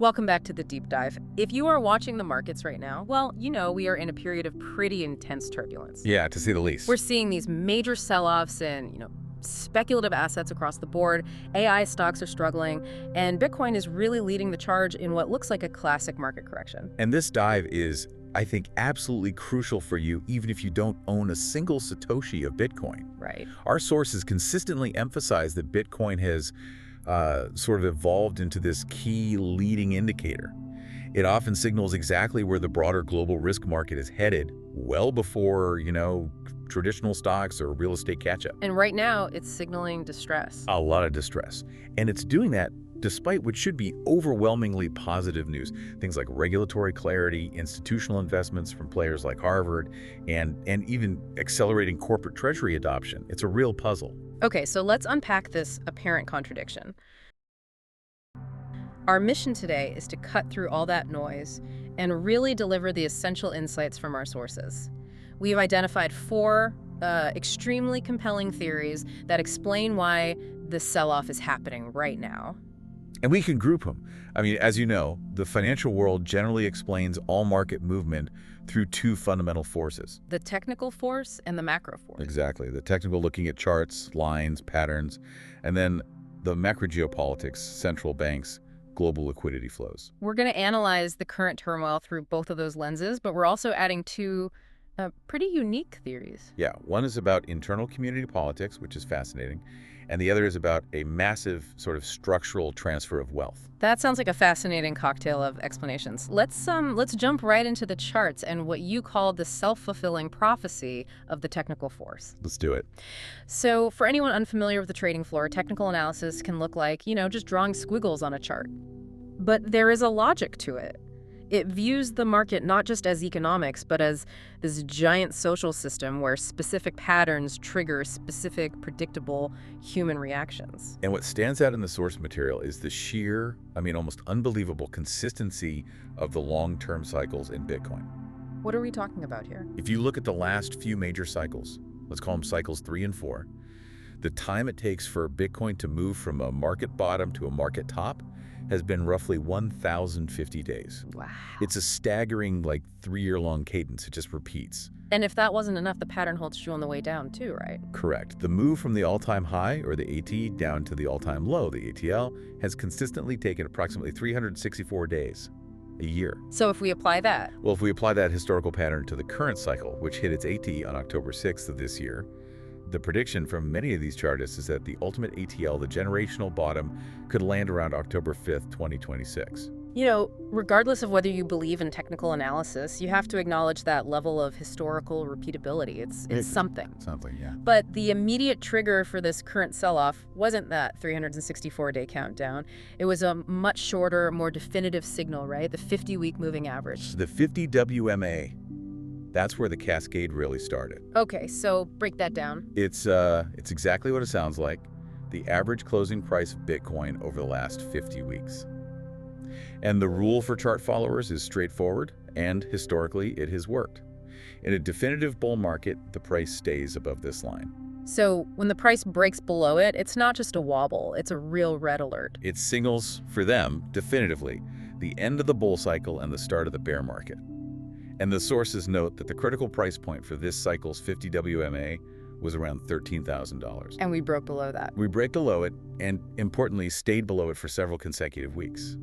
Welcome back to the deep dive. If you are watching the markets right now, well, you know we are in a period of pretty intense turbulence. Yeah, to say the least. We're seeing these major sell-offs in, speculative assets across the board. AI stocks are struggling, and Bitcoin is really leading the charge in what looks like a classic market correction. And this dive is, I think, absolutely crucial for you even if you don't own a single Satoshi of Bitcoin. Right. Our sources consistently emphasize that Bitcoin has sort of evolved into this key leading indicator. It often signals exactly where the broader global risk market is headed, well before, traditional stocks or real estate catch-up. And right now, it's signaling distress. A lot of distress. And it's doing that despite what should be overwhelmingly positive news. Things like regulatory clarity, institutional investments from players like Harvard, and even accelerating corporate treasury adoption. It's a real puzzle. Okay, so let's unpack this apparent contradiction. Our mission today is to cut through all that noise and really deliver the essential insights from our sources. We've identified four extremely compelling theories that explain why this sell-off is happening right now. And we can group them. I mean, as you know, the financial world generally explains all market movement through two fundamental forces. The technical force and the macro force. Exactly. The technical, looking at charts, lines, patterns, and then the macro geopolitics, central banks, global liquidity flows. We're going to analyze the current turmoil through both of those lenses, but we're also adding two pretty unique theories. Yeah, one is about internal community politics, which is fascinating, and the other is about a massive sort of structural transfer of wealth. That sounds like a fascinating cocktail of explanations. Let's jump right into the charts and what you call the self-fulfilling prophecy of the technical force. Let's do it. So for anyone unfamiliar with the trading floor, technical analysis can look like, just drawing squiggles on a chart. But there is a logic to it. It views the market not just as economics, but as this giant social system where specific patterns trigger specific, predictable human reactions. And what stands out in the source material is the sheer, almost unbelievable consistency of the long-term cycles in Bitcoin. What are we talking about here? If you look at the last few major cycles, let's call them cycles 3 and 4, the time it takes for Bitcoin to move from a market bottom to a market top has been roughly 1,050 days. Wow. It's a staggering, 3-year-long cadence. It just repeats. And if that wasn't enough, the pattern holds true on the way down too, right? Correct. The move from the all-time high, or the AT, down to the all-time low, the ATL, has consistently taken approximately 364 days, a year. So if we apply that? Well, if we apply that historical pattern to the current cycle, which hit its AT on October 6th of this year, the prediction from many of these chartists is that the ultimate ATL, the generational bottom, could land around October 5th, 2026. Regardless of whether you believe in technical analysis, you have to acknowledge that level of historical repeatability. It's something. Something, yeah. But the immediate trigger for this current sell-off wasn't that 364-day countdown. It was a much shorter, more definitive signal, right? The 50-week moving average. The 50 WMA. That's where the cascade really started. Okay, so break that down. It's exactly what it sounds like. The average closing price of Bitcoin over the last 50 weeks. And the rule for chart followers is straightforward, and historically it has worked. In a definitive bull market, the price stays above this line. So when the price breaks below it, it's not just a wobble, it's a real red alert. It signals, for them, definitively, the end of the bull cycle and the start of the bear market. And the sources note that the critical price point for this cycle's 50 WMA was around $13,000. And we broke below that. We broke below it, and importantly, stayed below it for several consecutive weeks.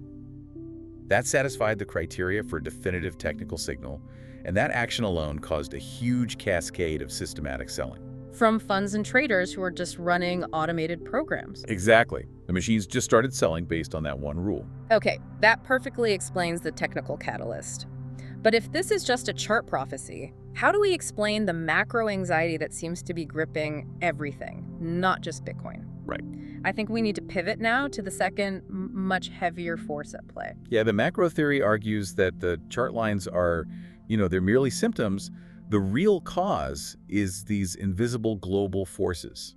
That satisfied the criteria for a definitive technical signal, and that action alone caused a huge cascade of systematic selling. From funds and traders who are just running automated programs. Exactly. The machines just started selling based on that one rule. Okay, that perfectly explains the technical catalyst. But if this is just a chart prophecy, how do we explain the macro anxiety that seems to be gripping everything, not just Bitcoin? Right. I think we need to pivot now to the second, much heavier force at play. Yeah, the macro theory argues that the chart lines are, they're merely symptoms. The real cause is these invisible global forces,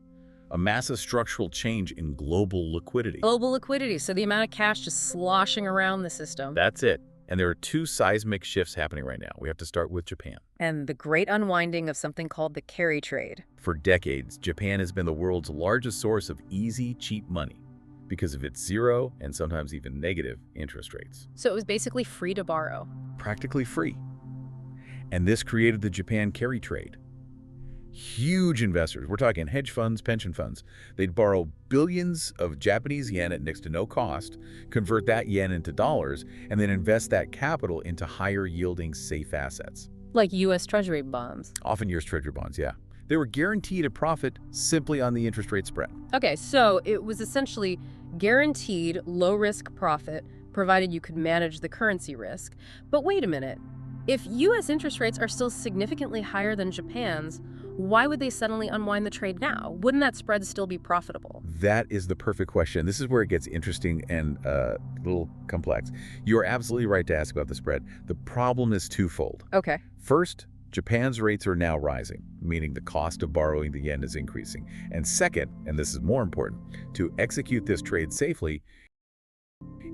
a massive structural change in global liquidity. Global liquidity, so the amount of cash just sloshing around the system. That's it. And there are two seismic shifts happening right now. We have to start with Japan. And the great unwinding of something called the carry trade. For decades, Japan has been the world's largest source of easy, cheap money. because of its zero and sometimes even negative interest rates. So it was basically free to borrow. Practically free. And this created the Japan carry trade. Huge investors, we're talking hedge funds, pension funds, they'd borrow billions of Japanese yen at next to no cost, convert that yen into dollars, and then invest that capital into higher yielding safe assets. Like U.S. Treasury bonds. Often U.S. Treasury bonds, yeah. They were guaranteed a profit simply on the interest rate spread. Okay, so it was essentially guaranteed low-risk profit, provided you could manage the currency risk. But wait a minute. If U.S. interest rates are still significantly higher than Japan's, why would they suddenly unwind the trade now? Wouldn't that spread still be profitable? That is the perfect question. This is where it gets interesting and a little complex. You're absolutely right to ask about the spread. The problem is twofold. Okay. First, Japan's rates are now rising, meaning the cost of borrowing the yen is increasing. And second, and this is more important, to execute this trade safely,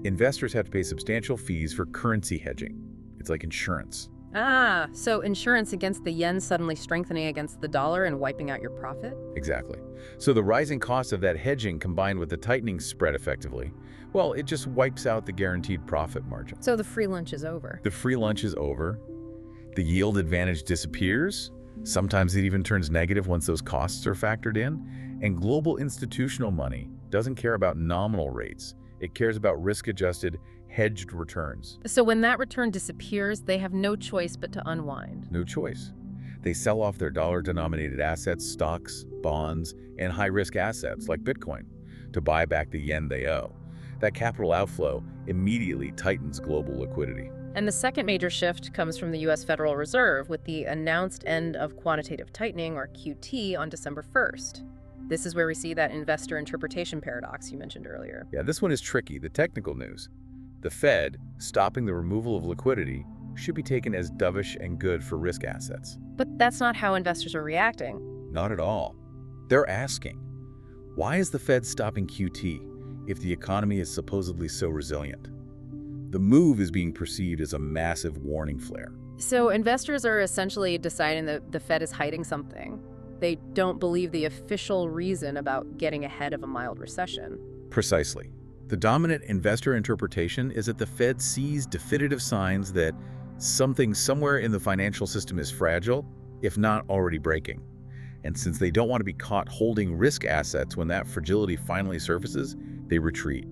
investors have to pay substantial fees for currency hedging. It's like insurance. Ah, so insurance against the yen suddenly strengthening against the dollar and wiping out your profit? Exactly. So the rising cost of that hedging combined with the tightening spread effectively, well, it just wipes out the guaranteed profit margin. So the free lunch is over. The free lunch is over. The yield advantage disappears. Sometimes it even turns negative once those costs are factored in. And global institutional money doesn't care about nominal rates. It cares about risk-adjusted, hedged returns. So when that return disappears, they have no choice but to unwind. No choice. They sell off their dollar-denominated assets, stocks, bonds, and high-risk assets like Bitcoin to buy back the yen they owe. That capital outflow immediately tightens global liquidity. And the second major shift comes from the U.S. Federal Reserve with the announced end of quantitative tightening, or QT, on December 1st. This is where we see that investor interpretation paradox you mentioned earlier. Yeah, this one is tricky, the technical news. The Fed, stopping the removal of liquidity, should be taken as dovish and good for risk assets. But that's not how investors are reacting. Not at all. They're asking, why is the Fed stopping QT if the economy is supposedly so resilient? The move is being perceived as a massive warning flare. So investors are essentially deciding that the Fed is hiding something. They don't believe the official reason about getting ahead of a mild recession. Precisely. The dominant investor interpretation is that the Fed sees definitive signs that something somewhere in the financial system is fragile, if not already breaking. And since they don't want to be caught holding risk assets when that fragility finally surfaces, they retreat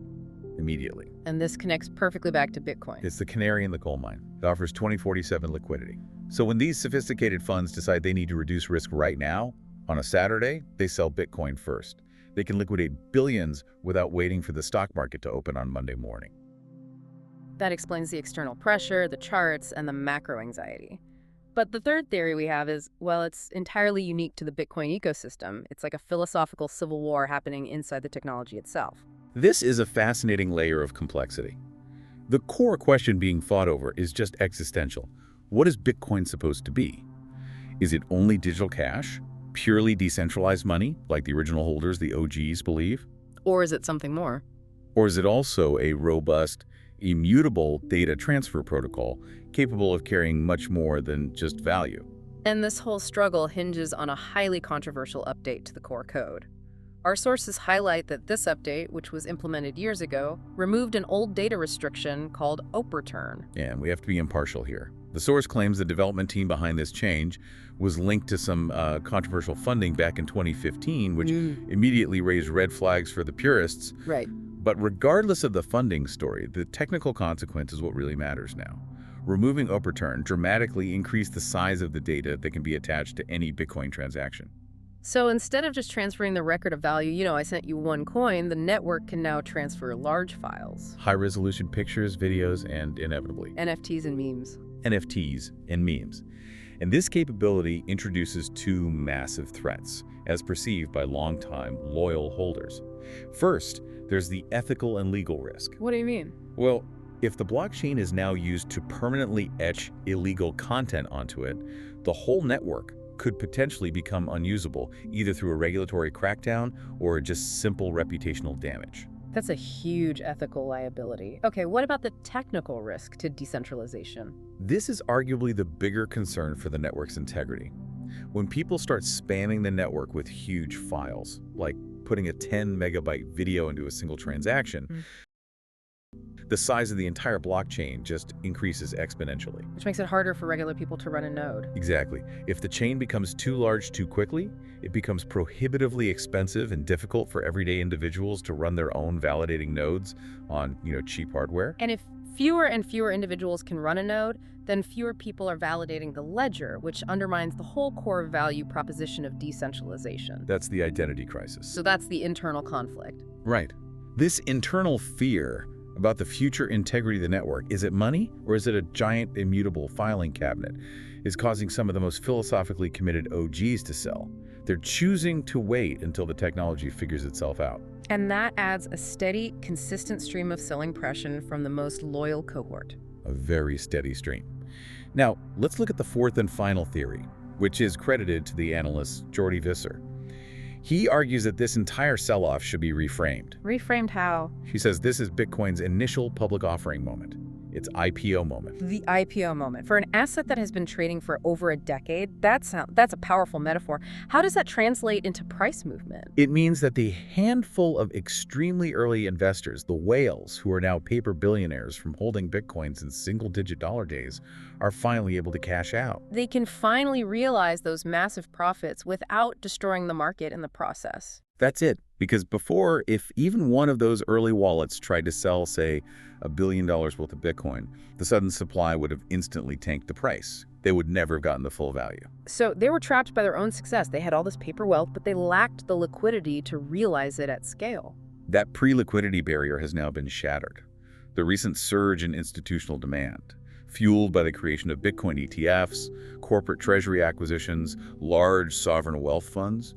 immediately. And this connects perfectly back to Bitcoin. It's the canary in the coal mine. It offers 2047 liquidity. So when these sophisticated funds decide they need to reduce risk right now, on a Saturday, they sell Bitcoin first. They can liquidate billions without waiting for the stock market to open on Monday morning. That explains the external pressure, the charts, and the macro anxiety. But the third theory we have is, well, it's entirely unique to the Bitcoin ecosystem. It's like a philosophical civil war happening inside the technology itself. This is a fascinating layer of complexity. The core question being fought over is just existential. What is Bitcoin supposed to be? Is it only digital cash? Purely decentralized money, like the original holders, the OGs, believe? Or is it something more? Or is it also a robust, immutable data transfer protocol capable of carrying much more than just value? And this whole struggle hinges on a highly controversial update to the core code. Our sources highlight that this update, which was implemented years ago, removed an old data restriction called OP-return. And we have to be impartial here. The source claims the development team behind this change was linked to some controversial funding back in 2015, which immediately raised red flags for the purists. Right. But regardless of the funding story, the technical consequence is what really matters now. Removing OP-return dramatically increased the size of the data that can be attached to any Bitcoin transaction. So instead of just transferring the record of value, I sent you one coin, the network can now transfer large files. High-resolution pictures, videos, and inevitably NFTs and memes. NFTs and memes. And this capability introduces two massive threats, as perceived by longtime loyal holders. First, there's the ethical and legal risk. What do you mean? Well, if the blockchain is now used to permanently etch illegal content onto it, the whole network could potentially become unusable, either through a regulatory crackdown or just simple reputational damage. That's a huge ethical liability. Okay, what about the technical risk to decentralization? This is arguably the bigger concern for the network's integrity. When people start spamming the network with huge files, like putting a 10 megabyte video into a single transaction, the size of the entire blockchain just increases exponentially. Which makes it harder for regular people to run a node. Exactly. If the chain becomes too large too quickly, it becomes prohibitively expensive and difficult for everyday individuals to run their own validating nodes on, cheap hardware. And if fewer and fewer individuals can run a node, then fewer people are validating the ledger, which undermines the whole core value proposition of decentralization. That's the identity crisis. So that's the internal conflict. Right. This internal fear about the future integrity of the network, is it money or is it a giant immutable filing cabinet, is causing some of the most philosophically committed OGs to sell. They're choosing to wait until the technology figures itself out. And that adds a steady, consistent stream of selling pressure from the most loyal cohort. A very steady stream. Now, let's look at the fourth and final theory, which is credited to the analyst Jordi Visser. He argues that this entire sell-off should be reframed. Reframed how? She says this is Bitcoin's initial public offering moment, its IPO moment. The IPO moment. For an asset that has been trading for over a decade, that's a powerful metaphor. How does that translate into price movement? It means that the handful of extremely early investors, the whales who are now paper billionaires from holding Bitcoins in single-digit dollar days, are finally able to cash out. They can finally realize those massive profits without destroying the market in the process. That's it. Because before, if even one of those early wallets tried to sell, say, $1 billion worth of Bitcoin, the sudden supply would have instantly tanked the price. They would never have gotten the full value. So they were trapped by their own success. They had all this paper wealth, but they lacked the liquidity to realize it at scale. That pre-liquidity barrier has now been shattered. The recent surge in institutional demand, fueled by the creation of Bitcoin ETFs, corporate treasury acquisitions, large sovereign wealth funds,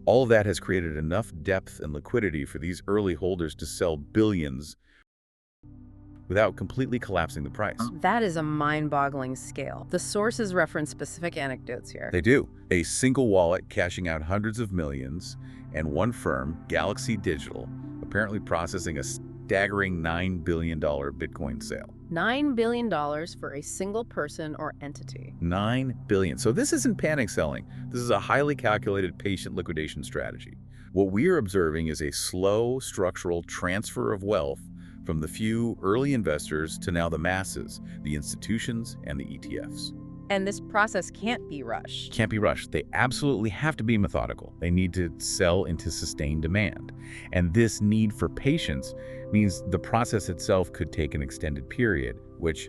all of that has created enough depth and liquidity for these early holders to sell billions without completely collapsing the price. That is a mind-boggling scale. The sources reference specific anecdotes here. They do. A single wallet cashing out hundreds of millions, and one firm, Galaxy Digital, apparently processing a staggering $9 billion Bitcoin sale. $9 billion for a single person or entity. $9 billion. So this isn't panic selling. This is a highly calculated patient liquidation strategy. What we are observing is a slow structural transfer of wealth from the few early investors to now the masses, the institutions, and the ETFs. And this process can't be rushed. Can't be rushed. They absolutely have to be methodical. They need to sell into sustained demand. And this need for patience means the process itself could take an extended period, which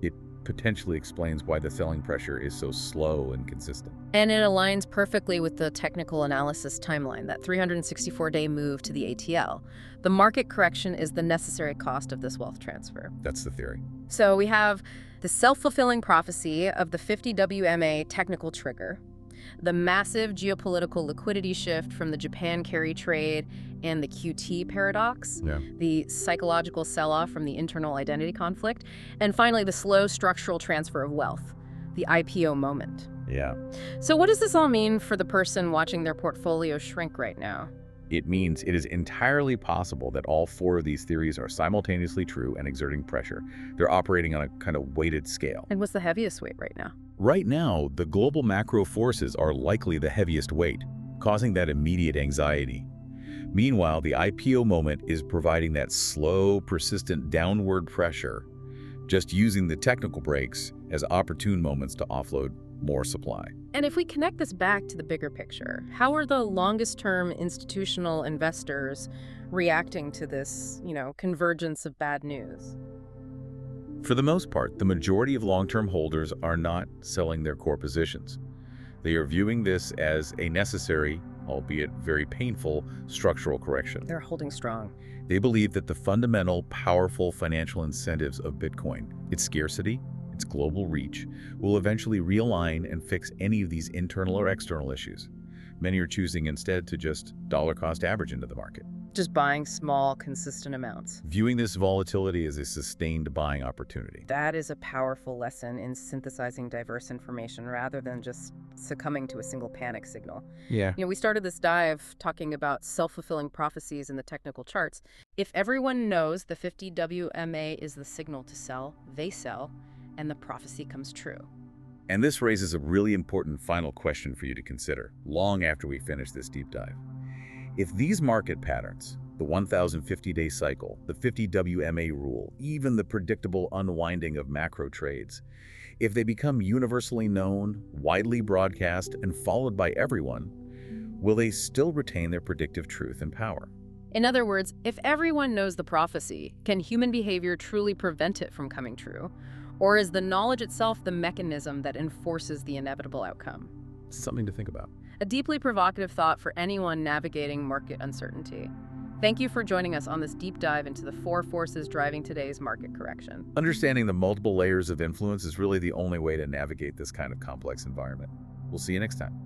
it potentially explains why the selling pressure is so slow and consistent. And it aligns perfectly with the technical analysis timeline, that 364-day move to the ATL. The market correction is the necessary cost of this wealth transfer. That's the theory. So we have the self-fulfilling prophecy of the 50 WMA technical trigger, the massive geopolitical liquidity shift from the Japan carry trade and the QT paradox, the psychological sell-off from the internal identity conflict, and finally the slow structural transfer of wealth, the IPO moment. Yeah. So what does this all mean for the person watching their portfolio shrink right now? It means it is entirely possible that all four of these theories are simultaneously true and exerting pressure. They're operating on a kind of weighted scale. And what's the heaviest weight right now? Right now, the global macro forces are likely the heaviest weight, causing that immediate anxiety. Meanwhile, the IPO moment is providing that slow, persistent downward pressure, just using the technical breaks as opportune moments to offload more supply. And if we connect this back to the bigger picture, how are the longest-term institutional investors reacting to this, convergence of bad news? For the most part, the majority of long-term holders are not selling their core positions. They are viewing this as a necessary, albeit very painful, structural correction. They're holding strong. They believe that the fundamental, powerful financial incentives of Bitcoin, its scarcity, its global reach, will eventually realign and fix any of these internal or external issues. Many are choosing instead to just dollar-cost average into the market. Just buying small, consistent amounts. Viewing this volatility as a sustained buying opportunity. That is a powerful lesson in synthesizing diverse information rather than just succumbing to a single panic signal. Yeah. We started this dive talking about self-fulfilling prophecies in the technical charts. If everyone knows the 50 WMA is the signal to sell, they sell, and the prophecy comes true. And this raises a really important final question for you to consider, long after we finish this deep dive. If these market patterns, the 1,050-day cycle, the 50 WMA rule, even the predictable unwinding of macro trades, if they become universally known, widely broadcast, and followed by everyone, will they still retain their predictive truth and power? In other words, if everyone knows the prophecy, can human behavior truly prevent it from coming true? Or is the knowledge itself the mechanism that enforces the inevitable outcome? Something to think about. A deeply provocative thought for anyone navigating market uncertainty. Thank you for joining us on this deep dive into the 4 forces driving today's market correction. Understanding the multiple layers of influence is really the only way to navigate this kind of complex environment. We'll see you next time.